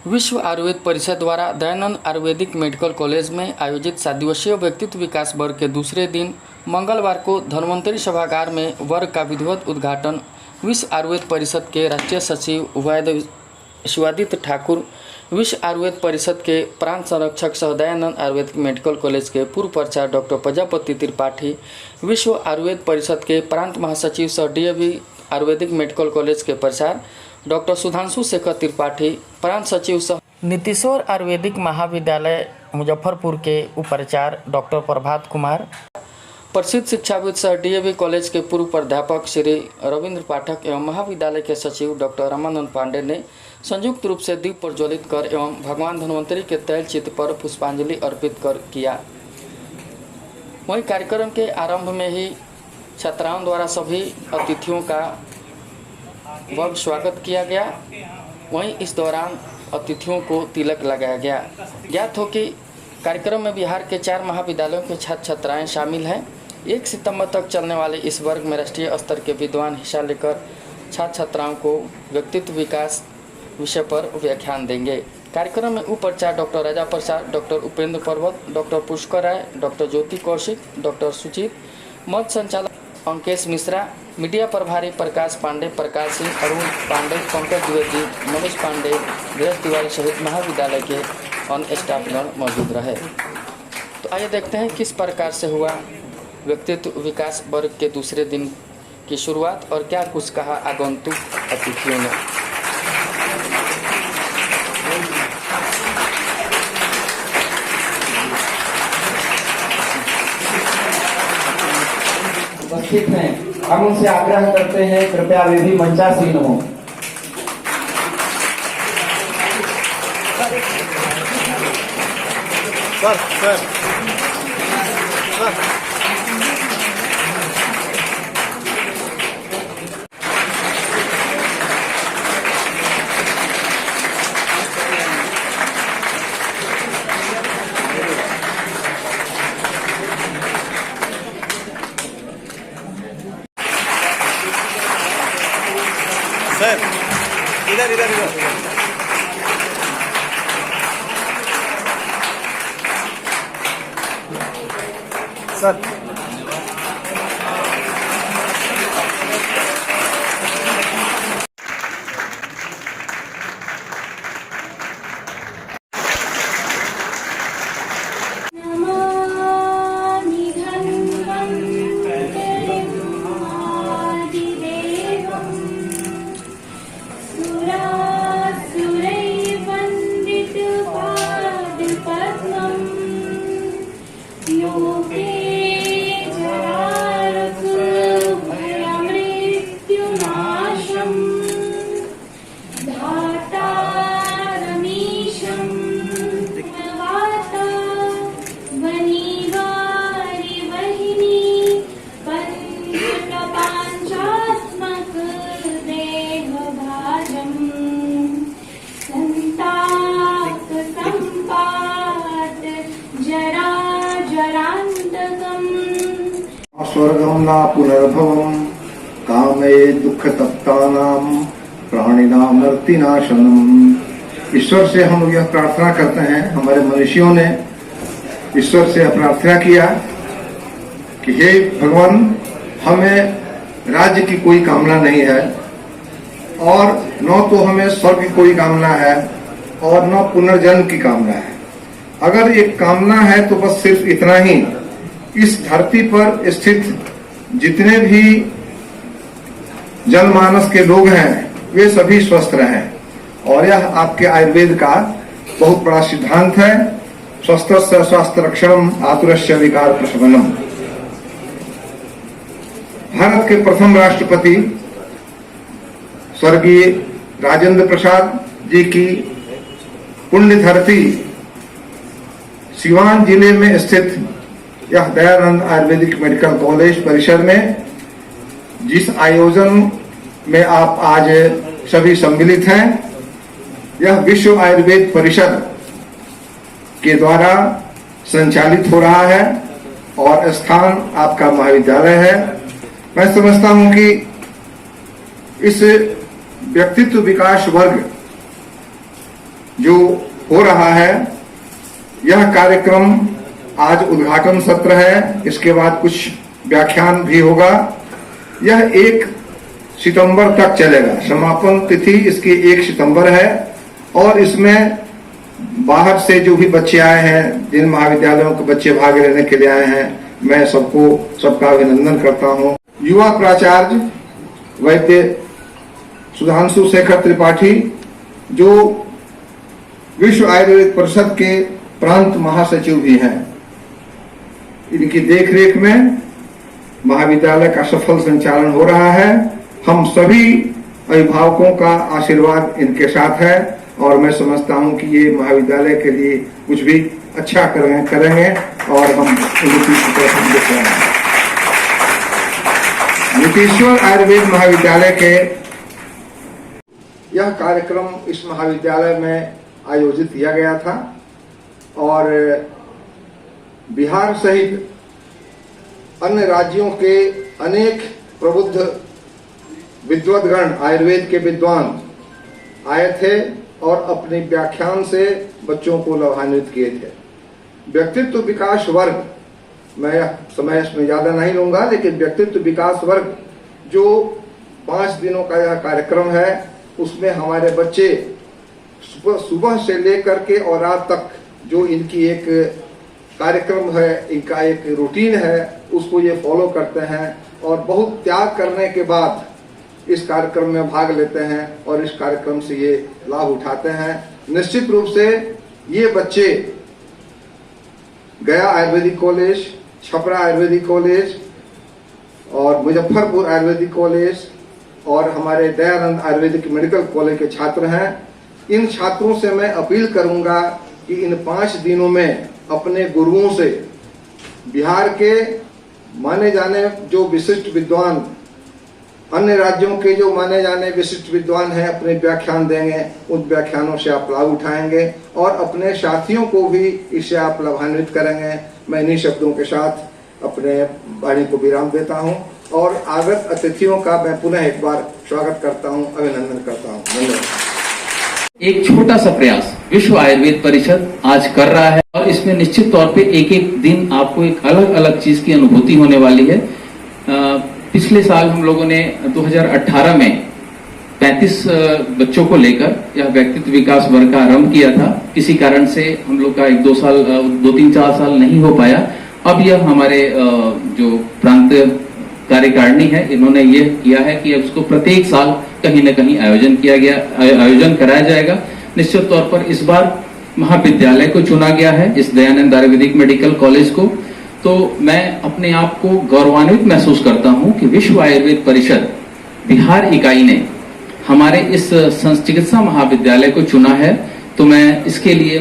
विश्व आयुर्वेद परिषद द्वारा दयानंद आयुर्वेदिक मेडिकल कॉलेज में आयोजित 7 दिवसीय व्यक्तित्व विकास वर्ग के दूसरे दिन मंगलवार को धन्वंतरी सभागार में वर्ग का विधिवत उद्घाटन विश्व आयुर्वेद परिषद के राष्ट्रीय सचिव वैद्य शिवादित्य ठाकुर, विश्व आयुर्वेद परिषद के प्रांत संरक्षक सह दयानंद आयुर्वेदिक मेडिकल कॉलेज के पूर्व प्राचार्य डॉक्टर प्रजापति त्रिपाठी, विश्व आयुर्वेद परिषद के प्रांत महासचिव सह डीएवी आयुर्वेदिक मेडिकल कॉलेज के प्राचार्य डॉक्टर सुधांशु शेखर त्रिपाठी, प्रांत सचिव सह नीतीश्वर आयुर्वेदिक महाविद्यालय मुजफ्फरपुर के उपाचार्य डॉक्टर प्रभात कुमार, प्रसिद्ध शिक्षाविद सह डीएवी कॉलेज के पूर्व प्राध्यापक श्री रविंद्र पाठक एवं महाविद्यालय के सचिव डॉक्टर रामानंद पांडे ने संयुक्त रूप से दीप प्रज्वलित कर एवं भगवान धन्वंतरी के तैल चित्र पर पुष्पांजलि अर्पित कर किया। वहीं कार्यक्रम के आरंभ में ही छात्राओं द्वारा सभी अतिथियों का भव्य स्वागत किया गया। वहीं इस दौरान अतिथियों को तिलक लगाया गया। ज्ञात हो कि कार्यक्रम में बिहार के 4 महाविद्यालयों के छात्र छात्राएं शामिल हैं। 1 सितंबर तक चलने वाले इस वर्ग में राष्ट्रीय स्तर के विद्वान हिस्सा लेकर छात्र छात्राओं को व्यक्तित्व विकास विषय पर व्याख्यान देंगे। कार्यक्रम में उपाचार्य डॉक्टर राजा प्रसाद, डॉक्टर उपेंद्र पर्वत, डॉक्टर पुष्कर राय, डॉक्टर ज्योति कौशिक, डॉक्टर सुचित, मत संचालक अंकेश मिश्रा, मीडिया प्रभारी प्रकाश पांडे, प्रकाश सिंह, अरुण पांडे, पंकज द्विवेदी, मनीष पांडे, धीरज तिवारी सहित महाविद्यालय के अन्य स्टाफगण मौजूद रहे। तो आइए देखते हैं किस प्रकार से हुआ व्यक्तित्व विकास वर्ग के दूसरे दिन की शुरुआत और क्या कुछ कहा आगंतुक अतिथियों ने। उपस्थित हैं, हम उनसे आग्रह करते हैं कृपया वे भी मंचासीन हो। सर इधर इधर इधर सर स्वर्गम न पुनर्भवम कामे दुख तप्तानाम प्राणिनां मृत्युनाशनम। ईश्वर से हम यह प्रार्थना करते हैं, हमारे मनुष्यों ने ईश्वर से प्रार्थना किया कि हे भगवान, हमें राज्य की कोई कामना नहीं है और न तो हमें स्वर्ग की कोई कामना है और न पुनर्जन्म की कामना है। अगर एक कामना है तो बस सिर्फ इतना ही, इस धरती पर स्थित जितने भी जनमानस के लोग हैं वे सभी स्वस्थ रहें। और यह आपके आयुर्वेद का बहुत बड़ा सिद्धांत है, स्वस्थस्य स्वास्थ्य रक्षणम आतुरस्य विकार प्रशमनम। भारत के प्रथम राष्ट्रपति स्वर्गीय राजेंद्र प्रसाद जी की पुण्य धरती सिवान जिले में स्थित यह दयानंद आयुर्वेदिक मेडिकल कॉलेज परिसर में जिस आयोजन में आप आज सभी सम्मिलित हैं, यह विश्व आयुर्वेद परिषद के द्वारा संचालित हो रहा है और स्थान आपका महाविद्यालय है। मैं समझता हूं कि इस व्यक्तित्व विकास वर्ग जो हो रहा है, यह कार्यक्रम आज उद्घाटन सत्र है, इसके बाद कुछ व्याख्यान भी होगा। यह 1 सितंबर तक चलेगा। समापन तिथि इसकी 1 सितंबर है और इसमें बाहर से जो भी बच्चे आए हैं, जिन महाविद्यालयों के बच्चे भाग लेने के लिए आए हैं, मैं सबका अभिनंदन करता हूं। युवा प्राचार्य वैद्य सुधांशु शेखर त्रिपाठी, जो विश्व आयुर्वेद परिषद के प्रांत महासचिव भी हैं, इनकी देखरेख में महाविद्यालय का सफल संचालन हो रहा है। हम सभी अभिभावकों का आशीर्वाद इनके साथ है और मैं समझता हूं कि ये महाविद्यालय के लिए कुछ भी अच्छा करेंगे और हम उन्नति की तरफ देख रहे हैं। नीतीश्वर आयुर्वेद महाविद्यालय के यह कार्यक्रम इस महाविद्यालय में आयोजित किया गया था और बिहार सहित अन्य राज्यों के अनेक प्रबुद्ध विद्वद्गण, आयुर्वेद के विद्वान आए थे और अपने व्याख्यान से बच्चों को लाभान्वित किए थे। व्यक्तित्व विकास वर्ग, मैं समय इसमें ज्यादा नहीं लूंगा, लेकिन व्यक्तित्व विकास वर्ग जो 5 दिनों का यह कार्यक्रम है, उसमें हमारे बच्चे सुबह से लेकर के और रात तक जो इनकी एक कार्यक्रम है, इनका एक रूटीन है, उसको ये फॉलो करते हैं और बहुत त्याग करने के बाद इस कार्यक्रम में भाग लेते हैं और इस कार्यक्रम से ये लाभ उठाते हैं। निश्चित रूप से ये बच्चे गया आयुर्वेदिक कॉलेज, छपरा आयुर्वेदिक कॉलेज और मुजफ्फरपुर आयुर्वेदिक कॉलेज और हमारे दयानंद आयुर्वेदिक मेडिकल कॉलेज के छात्र हैं। इन छात्रों से मैं अपील करूंगा कि इन 5 दिनों में अपने गुरुओं से, बिहार के माने जाने जो विशिष्ट विद्वान, अन्य राज्यों के जो माने जाने विशिष्ट विद्वान हैं, अपने व्याख्यान देंगे, उन व्याख्यानों से आप लाभ उठाएंगे और अपने साथियों को भी इससे आप लाभान्वित करेंगे। मैं इन्हीं शब्दों के साथ अपने वाणी को विराम देता हूं और आगत अतिथियों का मैं पुनः एक बार स्वागत करता हूं, अभिनंदन करता हूं। धन्यवाद। एक छोटा सा प्रयास विश्व आयुर्वेद परिषद आज कर रहा है और इसमें निश्चित तौर पे एक एक दिन आपको एक अलग अलग चीज की अनुभूति होने वाली है। पिछले साल हम लोगों ने 2018 में 35 बच्चों को लेकर यह व्यक्तित्व विकास वर्ग का आरंभ किया था। किसी कारण से हम लोग का 2-3-4 साल नहीं हो पाया। अब यह हमारे जो प्रांत कार्यकारिणी है, इन्होंने ये किया है कि अब इसको प्रत्येक साल कहीं न कहीं आयोजन कराया जाएगा। निश्चित तौर पर इस बार महाविद्यालय को चुना गया है, इस दयानंद आयुर्वेदिक मेडिकल कॉलेज को। तो मैं अपने आप को गौरवान्वित महसूस करता हूं कि विश्व आयुर्वेद परिषद बिहार इकाई ने हमारे इस चिकित्सा महाविद्यालय को चुना है। तो मैं इसके लिए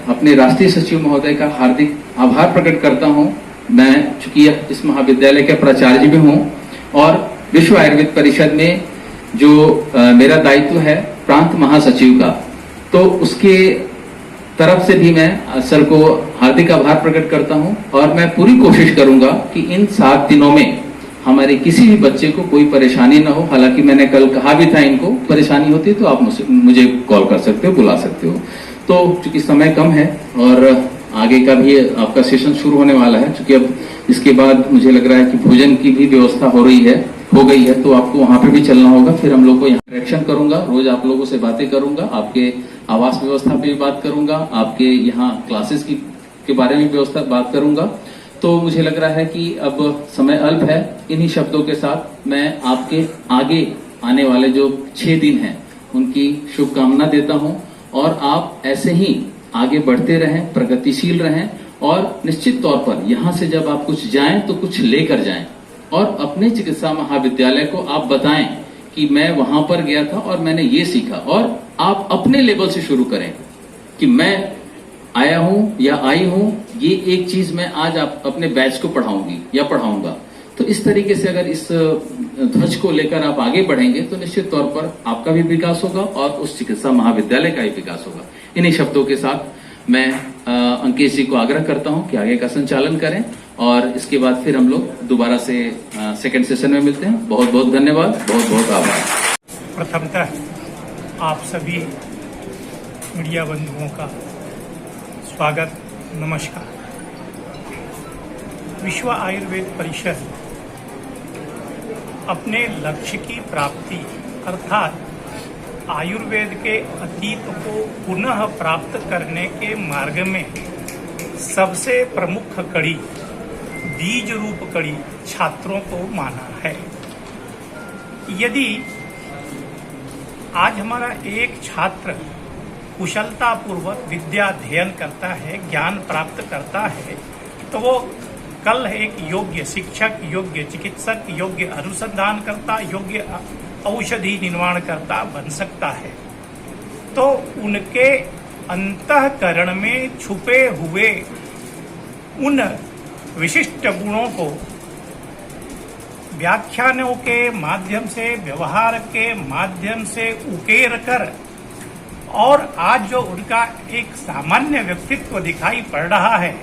अपने राष्ट्रीय सचिव महोदय का हार्दिक आभार प्रकट करता हूं। मैं चूंकि इस महाविद्यालय के प्राचार्य भी हूं और विश्व आयुर्वेद परिषद में जो मेरा दायित्व है प्रांत महासचिव का, तो उसके तरफ से भी मैं सर को हार्दिक आभार प्रकट करता हूं और मैं पूरी कोशिश करूंगा कि इन 7 दिनों में हमारे किसी भी बच्चे को कोई परेशानी ना हो। हालांकि मैंने कल कहा भी था, इनको परेशानी होती है तो आप मुझे कॉल कर सकते हो, बुला सकते हो। तो चूंकि समय कम है और आगे का भी आपका सेशन शुरू होने वाला है, चूंकि अब इसके बाद मुझे लग रहा है कि भोजन की भी व्यवस्था हो गई है, तो आपको वहां पे भी चलना होगा। फिर हम लोग को यहाँ इंटरेक्शन करूंगा, रोज आप लोगों से बातें करूंगा, आपके आवास व्यवस्था पे भी बात करूंगा, आपके यहाँ क्लासेस के बारे में व्यवस्था बात करूंगा। तो मुझे लग रहा है कि अब समय अल्प है। इन्हीं शब्दों के साथ मैं आपके आगे आने वाले जो 6 दिन हैं उनकी शुभकामना देता हूं और आप ऐसे ही आगे बढ़ते रहें, प्रगतिशील रहें और निश्चित तौर पर यहां से जब आप कुछ जाएं तो कुछ लेकर जाएं और अपने चिकित्सा महाविद्यालय को आप बताएं कि मैं वहां पर गया था और मैंने ये सीखा। और आप अपने लेवल से शुरू करें कि मैं आया हूं या आई हूं, ये एक चीज मैं आज आप अपने बैच को पढ़ाऊंगी या पढ़ाऊंगा। तो इस तरीके से अगर इस ध्वज को लेकर आप आगे बढ़ेंगे तो निश्चित तौर पर आपका भी विकास होगा और उस चिकित्सा महाविद्यालय का भी विकास होगा। इन्हीं शब्दों के साथ मैं अंकेश जी को आग्रह करता हूं कि आगे का संचालन करें और इसके बाद फिर हम लोग दोबारा से सेकंड सेशन में मिलते हैं। बहुत बहुत धन्यवाद, बहुत बहुत आभार। प्रथमतः आप सभी मीडिया बंधुओं का स्वागत, नमस्कार। विश्व आयुर्वेद परिषद अपने लक्ष्य की प्राप्ति अर्थात आयुर्वेद के अतीत को पुनः प्राप्त करने के मार्ग में सबसे प्रमुख कड़ी, बीज रूप कड़ी छात्रों को माना है। यदि आज हमारा एक छात्र कुशलतापूर्वक विद्या अध्ययन करता है, ज्ञान प्राप्त करता है, तो वो कल एक योग्य शिक्षक, योग्य चिकित्सक, योग्य अनुसंधानकर्ता, योग्य औषधि निर्माणकर्ता बन सकता है। तो उनके अंतःकरण में छुपे हुए उन विशिष्ट गुणों को व्याख्यानों के माध्यम से, व्यवहार के माध्यम से उकेर कर और आज जो उनका एक सामान्य व्यक्तित्व दिखाई पड़ रहा है,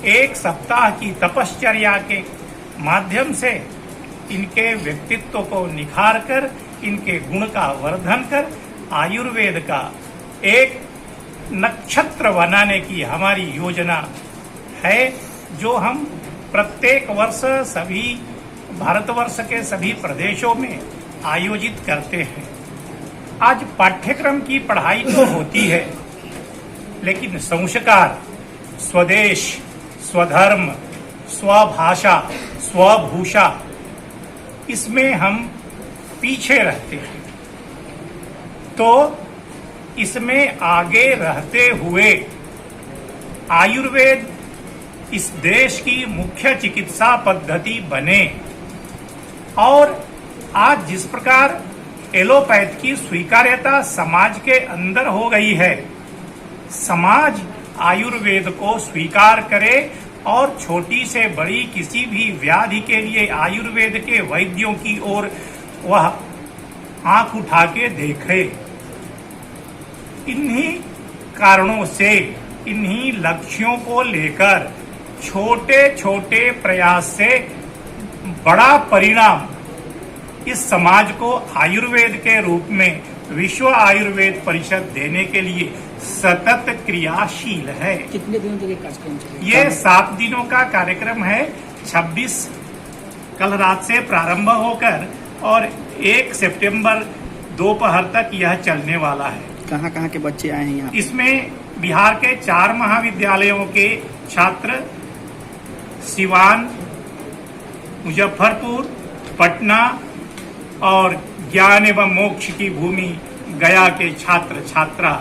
एक सप्ताह की तपश्चर्या के माध्यम से इनके व्यक्तित्व को निखार कर, इनके गुण का वर्धन कर आयुर्वेद का एक नक्षत्र बनाने की हमारी योजना है, जो हम प्रत्येक वर्ष सभी भारतवर्ष के सभी प्रदेशों में आयोजित करते हैं। आज पाठ्यक्रम की पढ़ाई तो होती है, लेकिन संस्कार, स्वदेश, स्वधर्म, स्वभाषा, स्वभूषा, इसमें हम पीछे रहते हैं। तो इसमें आगे रहते हुए आयुर्वेद इस देश की मुख्य चिकित्सा पद्धति बने और आज जिस प्रकार एलोपैथ की स्वीकार्यता समाज के अंदर हो गई है, समाज आयुर्वेद को स्वीकार करे और छोटी से बड़ी किसी भी व्याधि के लिए आयुर्वेद के वैद्यों की ओर वह आंख उठा के देखे। इन्हीं कारणों से, इन्हीं लक्ष्यों को लेकर छोटे छोटे प्रयास से बड़ा परिणाम इस समाज को आयुर्वेद के रूप में विश्व आयुर्वेद परिषद देने के लिए सतत क्रियाशील है। कितने दिनों तक ये कार्यक्रम चलेगा? ये 7 दिनों का कार्यक्रम है। 26 कल रात से प्रारंभ होकर और 1 सितंबर दोपहर तक यह चलने वाला है। कहाँ कहाँ के बच्चे आए हैं यहाँ? इसमें बिहार के 4 महाविद्यालयों के छात्र, सिवान, मुजफ्फरपुर, पटना और ज्ञान एवं मोक्ष की भूमि गया के छात्र छात्रा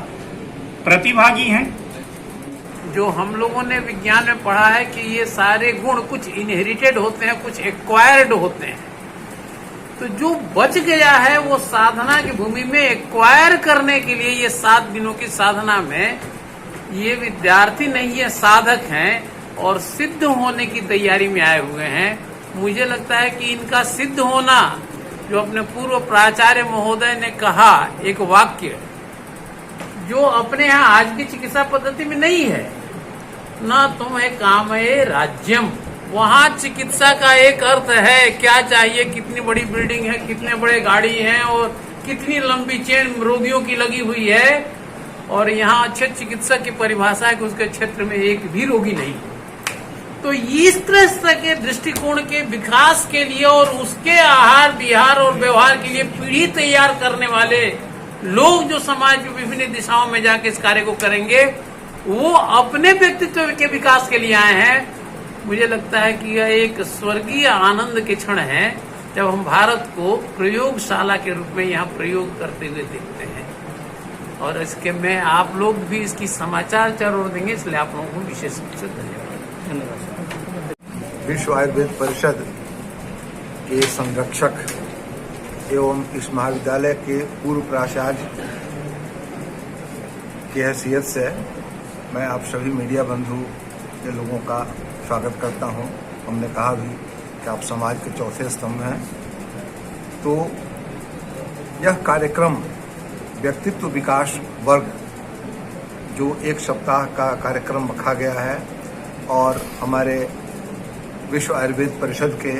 प्रतिभागी हैं। जो हम लोगों ने विज्ञान में पढ़ा है कि ये सारे गुण कुछ इनहेरिटेड होते हैं, कुछ एक्वायर्ड होते हैं। तो जो बच गया है वो साधना की भूमि में एक्वायर करने के लिए ये 7 दिनों की साधना में ये विद्यार्थी नहीं है, साधक हैं और सिद्ध होने की तैयारी में आए हुए हैं। मुझे लगता है कि इनका सिद्ध होना, जो अपने पूर्व प्राचार्य महोदय ने कहा एक वाक्य, जो अपने यहाँ आज की चिकित्सा पद्धति में नहीं है, न तुम्हें कामये राज्यम। वहाँ चिकित्सा का एक अर्थ है, क्या चाहिए, कितनी बड़ी बिल्डिंग है, कितने बड़े गाड़ी हैं और कितनी लंबी चेन रोगियों की लगी हुई है। और यहाँ अच्छे चिकित्सक की परिभाषा है कि उसके क्षेत्र में एक भी रोगी नहीं। तो इस तरह के दृष्टिकोण के विकास के लिए और उसके आहार विहार और व्यवहार के लिए पीढ़ी तैयार करने वाले लोग जो समाज में विभिन्न दिशाओं में जाके इस कार्य को करेंगे, वो अपने व्यक्तित्व के विकास के लिए आए हैं। मुझे लगता है कि यह एक स्वर्गीय आनंद के क्षण है जब हम भारत को प्रयोगशाला के रूप में यहाँ प्रयोग करते हुए देखते हैं। और इसके में आप लोग भी इसकी समाचार जरूर देंगे, इसलिए आप लोगों को विशेष रूप से धन्यवाद। विश्व आयुर्वेद परिषद के संरक्षक एवं इस महाविद्यालय के पूर्व प्राचार्य की हैसियत से मैं आप सभी मीडिया बंधु के लोगों का स्वागत करता हूं। हमने कहा भी कि आप समाज के चौथे स्तंभ हैं। तो यह कार्यक्रम व्यक्तित्व विकास वर्ग जो 1 सप्ताह का कार्यक्रम रखा गया है और हमारे विश्व आयुर्वेद परिषद के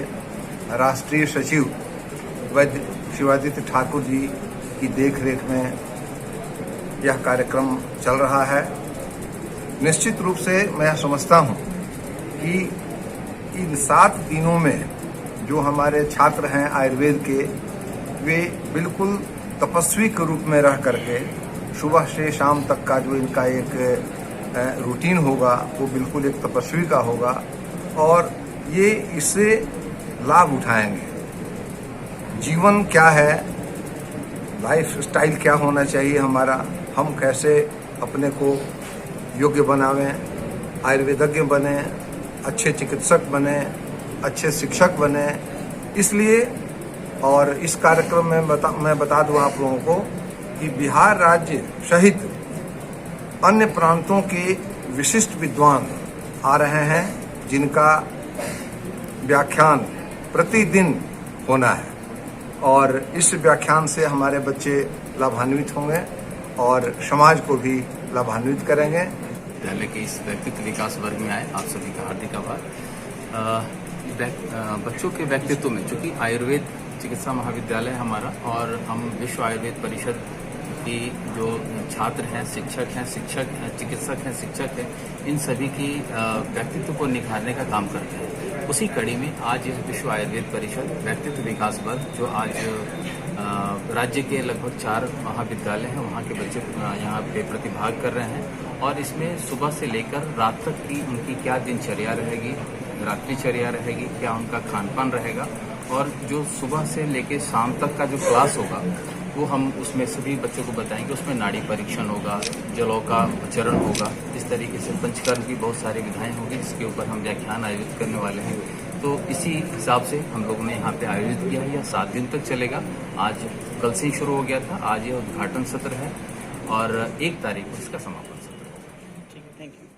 राष्ट्रीय सचिव वैद्य शिवादित्य ठाकुर जी की देखरेख में यह कार्यक्रम चल रहा है। निश्चित रूप से मैं समझता हूं कि इन 7 दिनों में जो हमारे छात्र हैं आयुर्वेद के, वे बिल्कुल तपस्वी के रूप में रह करके सुबह से शाम तक का जो इनका एक रूटीन होगा वो बिल्कुल एक तपस्वी का होगा और ये इससे लाभ उठाएंगे। जीवन क्या है, लाइफ स्टाइल क्या होना चाहिए हमारा, हम कैसे अपने को योग्य बनावें, आयुर्वेदज्ञ बने, अच्छे चिकित्सक बने, अच्छे शिक्षक बने। इसलिए और इस कार्यक्रम में मैं बता दूं आप लोगों को कि बिहार राज्य सहित अन्य प्रांतों के विशिष्ट विद्वान आ रहे हैं जिनका व्याख्यान प्रतिदिन होना है और इस व्याख्यान से हमारे बच्चे लाभान्वित होंगे और समाज को भी लाभान्वित करेंगे। विद्यालय के इस व्यक्तित्व विकास वर्ग में आए आप सभी का हार्दिक आभार। बच्चों के व्यक्तित्व में, चूंकि आयुर्वेद चिकित्सा महाविद्यालय हमारा और हम विश्व आयुर्वेद परिषद की जो छात्र हैं, शिक्षक हैं, चिकित्सक हैं, शिक्षक हैं, इन सभी की व्यक्तित्व को निखारने का काम करते हैं। उसी कड़ी में आज यह विश्व आयुर्वेद परिषद व्यक्तित्व विकास वर्ग, जो आज राज्य के लगभग 4 महाविद्यालय हैं, वहाँ के बच्चे यहाँ पे प्रतिभाग कर रहे हैं और इसमें सुबह से लेकर रात तक की उनकी क्या दिनचर्या रहेगी, रात्रिचर्या रहेगी, क्या उनका खान पान रहेगा और जो सुबह से लेकर शाम तक का जो क्लास होगा वो हम उसमें सभी बच्चों को बताएंगे। उसमें नाड़ी परीक्षण होगा, जलों का चरण होगा, इस तरीके से पंचकर्म की बहुत सारी विधाएं होगी जिसके ऊपर हम व्याख्यान आयोजित करने वाले हैं। तो इसी हिसाब से हम लोगों ने यहाँ पे आयोजित किया है। यह 7 दिन तक चलेगा। आज कल से ही शुरू हो गया था, आज यह उद्घाटन सत्र है और 1 तारीख को इसका समापन सत्र है। ठीक है, थैंक यू।